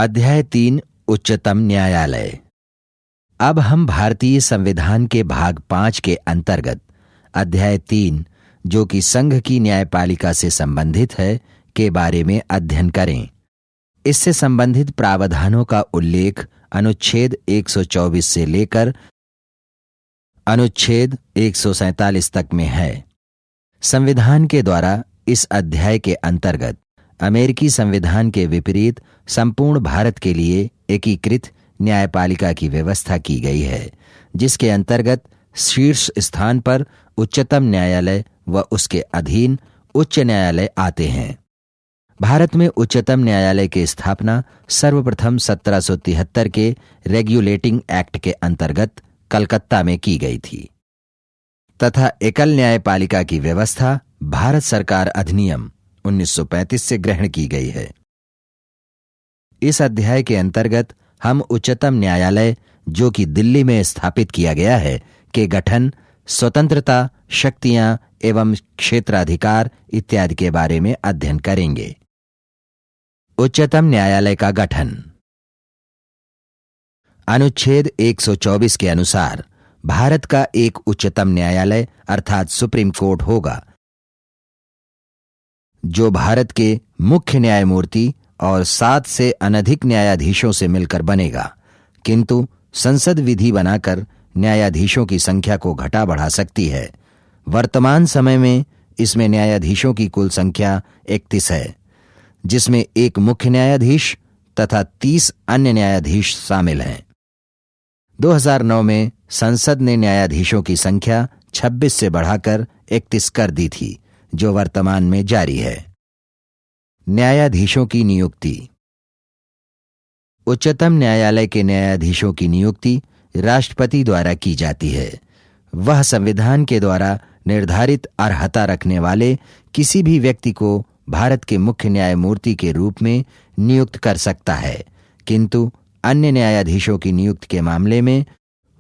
अध्याय 3 उच्चतम न्यायालय। अब हम भारतीय संविधान के भाग 5 के अंतर्गत अध्याय 3, जो कि संघ की न्यायपालिका से संबंधित है, के बारे में अध्ययन करें। इससे संबंधित प्रावधानों का उल्लेख अनुच्छेद 124 से लेकर अनुच्छेद 147 तक में है। संविधान के द्वारा इस अध्याय के अंतर्गत अमेरिकी संविधान के विपरीत संपूर्ण भारत के लिए एकीकृत न्यायपालिका की व्यवस्था की गई है, जिसके अंतर्गत शीर्ष स्थान पर उच्चतम न्यायालय व उसके अधीन उच्च न्यायालय आते हैं। भारत में उच्चतम न्यायालय की स्थापना सर्वप्रथम 1773 के रेगुलेटिंग एक्ट के अंतर्गत कलकत्ता में की गई थी तथा एकल न्यायपालिका की व्यवस्था भारत सरकार अधिनियम 1935 से ग्रहण की गई है। इस अध्याय के अंतर्गत हम उच्चतम न्यायालय, जो कि दिल्ली में स्थापित किया गया है, के गठन, स्वतंत्रता, शक्तियां एवं क्षेत्राधिकार इत्यादि के बारे में अध्ययन करेंगे। उच्चतम न्यायालय का गठन। अनुच्छेद 124 के अनुसार भारत का एक उच्चतम न्यायालय अर्थात सुप्रीम कोर्ट होगा, जो भारत के मुख्य न्यायमूर्ति और 7 से अनधिक न्यायाधीशों से मिलकर बनेगा, किंतु संसद विधि बनाकर न्यायाधीशों की संख्या को घटा बढ़ा सकती है। वर्तमान समय में इसमें न्यायाधीशों की कुल संख्या 31 है, जिसमें एक मुख्य न्यायाधीश तथा 30 अन्य न्यायाधीश शामिल हैं। 2009 में संसद ने न्यायाधीशों की संख्या 26 से बढ़ाकर 31 कर दी थी, जो वर्तमान में जारी है। न्यायाधीशों की नियुक्ति। उच्चतम न्यायालय के न्यायाधीशों की नियुक्ति राष्ट्रपति द्वारा की जाती है। वह संविधान के द्वारा निर्धारित अर्हता रखने वाले किसी भी व्यक्ति को भारत के मुख्य न्यायमूर्ति के रूप में नियुक्त कर सकता है, किंतु अन्य न्यायाधीशों की नियुक्ति के मामले में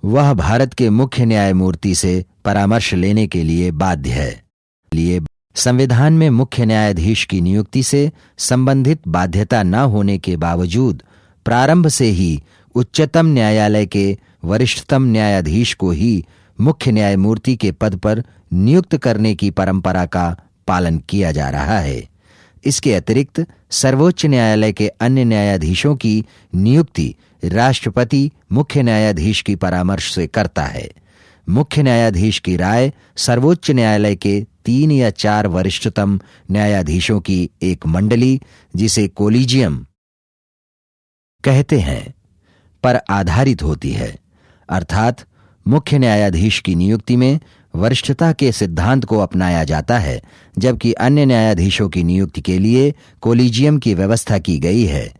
वह भारत के मुख्य न्यायमूर्ति से परामर्श लेने के लिए बाध्य है। संविधान में मुख्य न्यायाधीश की नियुक्ति से संबंधित बाध्यता न होने के बावजूद प्रारंभ से ही उच्चतम न्यायालय के वरिष्ठतम न्यायाधीश को ही मुख्य न्यायमूर्ति के पद पर नियुक्त करने की परंपरा का पालन किया जा रहा है। इसके अतिरिक्त सर्वोच्च न्यायालय के अन्य न्यायाधीशों की नियुक्ति राष्ट्रपति मुख्य न्यायाधीश की परामर्श से करता है। मुख्य न्यायाधीश की राय सर्वोच्च न्यायालय के 3 या 4 वरिष्ठतम न्यायाधीशों की एक मंडली, जिसे कोलिजियम कहते हैं, पर आधारित होती है। अर्थात मुख्य न्यायाधीश की नियुक्ति में वरिष्ठता के सिद्धांत को अपनाया जाता है, जबकि अन्य न्यायाधीशों की नियुक्ति के लिए कोलिजियम की व्यवस्था की गई है,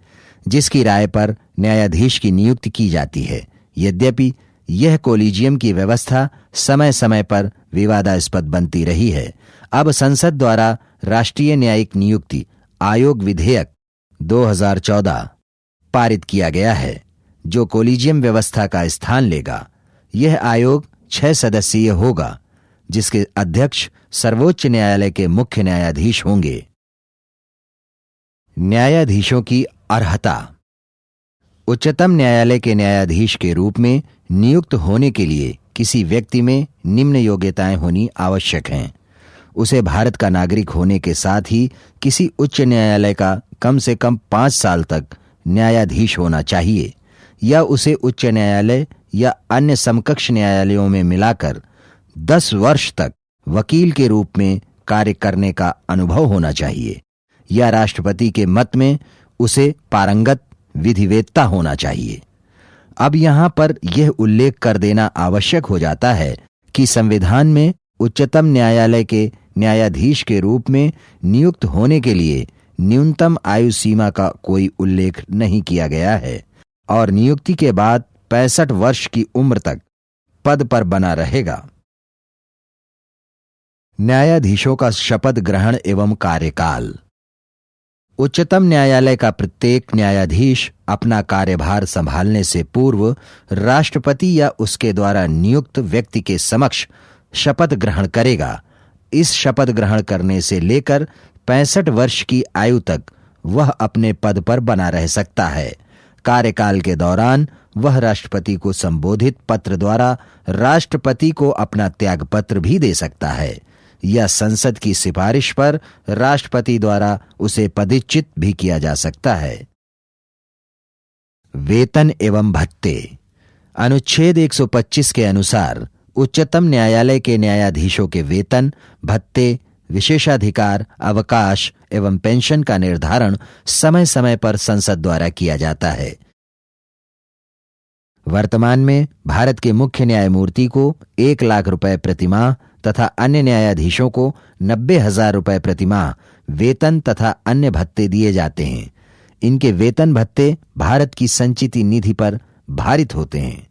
जिसकी राय पर न्यायाधीश की नियुक्ति की जाती है। यद्यपि यह कोलिजियम की व्यवस्था समय समय पर विवादास्पद बनती रही है। अब संसद द्वारा राष्ट्रीय न्यायिक नियुक्ति आयोग विधेयक 2014 पारित किया गया है, जो कोलिजियम व्यवस्था का स्थान लेगा। यह आयोग 6 सदस्यीय होगा, जिसके अध्यक्ष सर्वोच्च न्यायालय के मुख्य न्यायाधीश होंगे। न्यायाधीशों की अर्हता। उच्चतम न्यायालय के न्यायाधीश के रूप में नियुक्त होने के लिए किसी व्यक्ति में निम्न योग्यताएं होनी आवश्यक हैं। उसे भारत का नागरिक होने के साथ ही किसी उच्च न्यायालय का कम से कम 5 साल तक न्यायाधीश होना चाहिए, या उसे उच्च न्यायालय या अन्य समकक्ष न्यायालयों में मिलाकर 10 वर्ष तक वकील के रूप में कार्य करने का अनुभव होना चाहिए, या राष्ट्रपति के मत में उसे पारंगत विधिवेत्ता होना चाहिए। अब यहाँ पर यह उल्लेख कर देना आवश्यक हो जाता है कि संविधान में उच्चतम न्यायालय के न्यायाधीश के रूप में नियुक्त होने के लिए न्यूनतम आयु सीमा का कोई उल्लेख नहीं किया गया है, और नियुक्ति के बाद 65 वर्ष की उम्र तक पद पर बना रहेगा। न्यायाधीशों का शपथ ग्रहण एवं कार्यकाल। उच्चतम न्यायालय का प्रत्येक न्यायाधीश अपना कार्यभार संभालने से पूर्व राष्ट्रपति या उसके द्वारा नियुक्त व्यक्ति के समक्ष शपथ ग्रहण करेगा। इस शपथ ग्रहण करने से लेकर 65 वर्ष की आयु तक वह अपने पद पर बना रह सकता है। कार्यकाल के दौरान वह राष्ट्रपति को संबोधित पत्र द्वारा राष्ट्रपति को अपना त्यागपत्र भी दे सकता है या संसद की सिफारिश पर राष्ट्रपति द्वारा उसे पदच्युत भी किया जा सकता है। वेतन एवं भत्ते। अनुच्छेद 125 के अनुसार उच्चतम न्यायालय के न्यायाधीशों के वेतन, भत्ते, विशेषाधिकार, अवकाश एवं पेंशन का निर्धारण समय समय पर संसद द्वारा किया जाता है। वर्तमान में भारत के मुख्य न्यायमूर्ति को 1 लाख रुपए प्रतिमाह तथा अन्य न्यायाधीशों को 90,000 रुपए प्रतिमाह वेतन तथा अन्य भत्ते दिए जाते हैं। इनके वेतन भत्ते भारत की संचित निधि पर भारित होते हैं।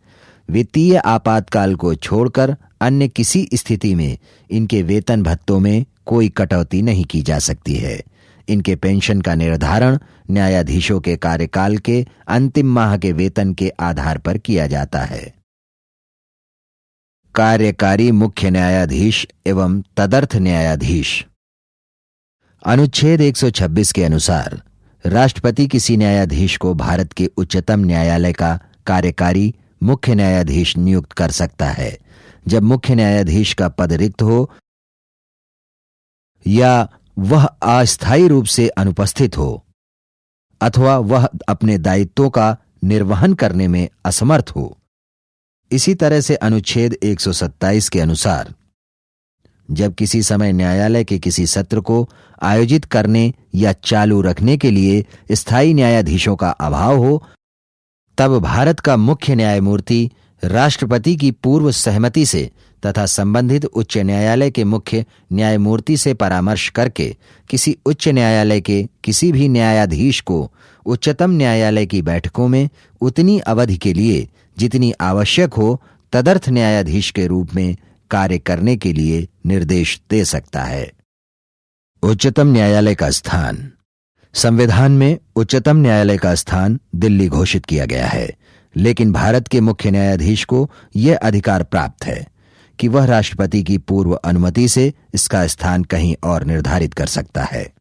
वित्तीय आपातकाल को छोड़कर अन्य किसी स्थिति में इनके वेतन भत्तों में कोई कटौती नहीं की जा सकती है। इनके पेंशन का निर्धारण न्यायाधीशों के कार्यकाल के अंतिम माह के वेतन के आधार पर किया जाता है। कार्यकारी मुख्य न्यायाधीश एवं तदर्थ न्यायाधीश। अनुच्छेद 126 के अनुसार राष्ट्रपति किसी न्यायाधीश को भारत के उच्चतम न्यायालय का कार्यकारी मुख्य न्यायाधीश नियुक्त कर सकता है जब मुख्य न्यायाधीश का पद रिक्त हो या वह अस्थायी रूप से अनुपस्थित हो अथवा वह अपने दायित्वों का निर्वहन करने में असमर्थ हो। इसी तरह से अनुच्छेद 127 के अनुसार जब किसी समय न्यायालय के किसी सत्र को आयोजित करने या चालू रखने के लिए स्थायी न्यायाधीशों का अभाव हो, तब भारत का मुख्य न्यायमूर्ति राष्ट्रपति की पूर्व सहमति से तथा संबंधित उच्च न्यायालय के मुख्य न्यायमूर्ति से परामर्श करके किसी उच्च न्यायालय के किसी भी न्यायाधीश को उच्चतम न्यायालय की बैठकों में उतनी अवधि के लिए जितनी आवश्यक हो तदर्थ न्यायाधीश के रूप में कार्य करने के लिए निर्देश दे सकता है। उच्चतम न्यायालय का स्थान। संविधान में उच्चतम न्यायालय का स्थान दिल्ली घोषित किया गया है, लेकिन भारत के मुख्य न्यायाधीश को यह अधिकार प्राप्त है कि वह राष्ट्रपति की पूर्व अनुमति से इसका स्थान कहीं और निर्धारित कर सकता है।